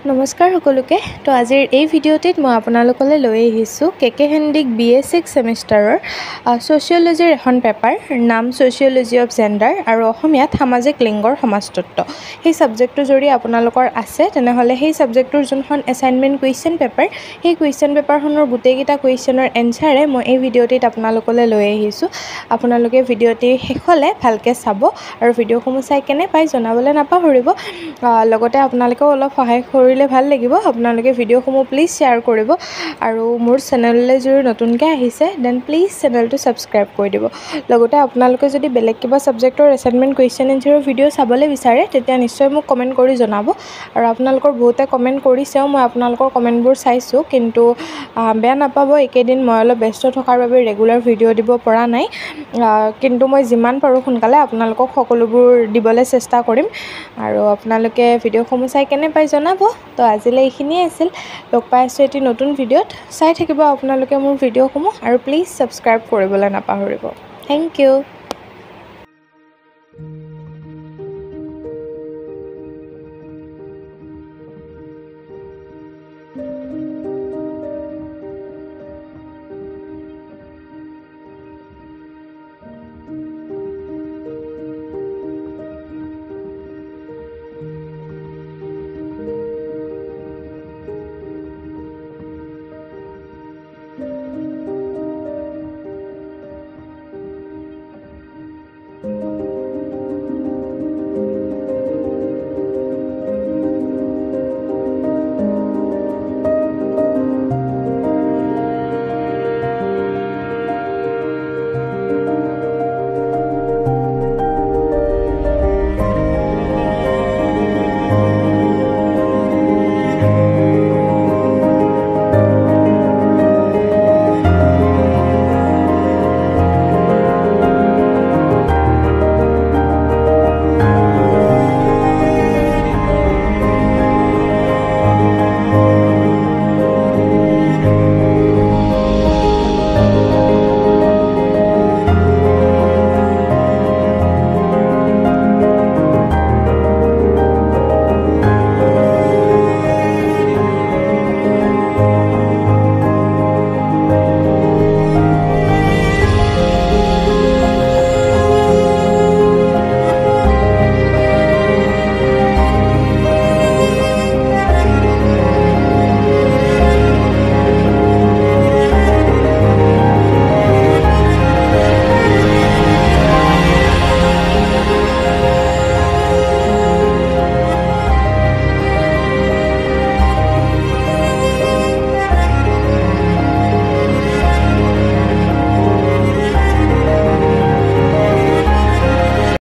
নমস্কাৰ সকলোকে তো আজিৰ এই ভিডিঅ'টিত মই আপোনালোকলৈ লৈ আহিছোঁ কেকে হেণ্ডিক BA 6 সেমিষ্টাৰৰ সোশিয়োলজিৰ এখন পেপাৰ নাম সোশিয়োলজি অফ জেন্ডাৰ আৰু অসমীয়াত সামাজিক লিংগৰ সমাজতত্ত্ব সেই সাবজেক্টটো যদি আপোনালোকৰ আছে তেনেহলে সেই সাবজেক্টৰ যোনখন এছাইনমেন্ট কুৱেশ্যন পেপাৰ সেই কুৱেশ্যন পেপাৰখনৰ গোটেইকেইটা কুৱেশ্যনৰ এনসাৰে মই এই ভিডিঅ'টিত আপোনালোকলৈ লৈ আহিছোঁ আপোনালোকে ভিডিঅ'টি শেষলৈ ভালকৈ চাব আৰু ভিডিঅ'সমূহ চাই কেনে পাই জনাবলৈ নাপাহৰিব লগতে আপোনালোকেও অলপ সহায় কৰিলে ভাল লাগিব আপোনালোকে ভিডিঅ'সমূহ প্লিজ শ্বেয়াৰ কৰিব আৰু মোৰ চেনেললৈ যদি নতুনকৈ আহিছে দেন প্লিজ চেনেলটো ছাবস্ক্ৰাইব কৰি দিব লগতে আপোনালোকে যদি বেলেগ কিবা সাবজেক্টৰ এছাইনমেন্ট কুৱেশ্যন এনসাৰৰ ভিডিঅ' চাবলৈ বিচাৰে তেতিয়া নিশ্চয় মোক কমেন্ট কৰি জনাব আৰু আপোনালোকৰ বহুতে কমেন্ট কৰিছেও মই আপোনালোকৰ কমেন্টবোৰ চাইছোঁ কিন্তু বেয়া নাপাব একেদিন মই অলপ ব্যস্ত থকাৰ বাবে ৰেগুলাৰ ভিডিঅ' দিব পৰা নাই কিন্তু মই যিমান পাৰোঁ সোনকালে আপোনালোকক সকলোবোৰ দিবলৈ চেষ্টা কৰিম আৰু আপোনালোকে ভিডিঅ'সমূহ চাই কেনে পাই জনাব তো আজিলৈ এইখিনিয়ে আছিল লগ পাই আছোঁ এটি নতুন ভিডিঅ'ত চাই থাকিব আপোনালোকে মোৰ ভিডিঅ'সমূহ আৰু প্লিজ ছাবস্ক্ৰাইব কৰিবলৈ নাপাহৰিব থেংক ইউ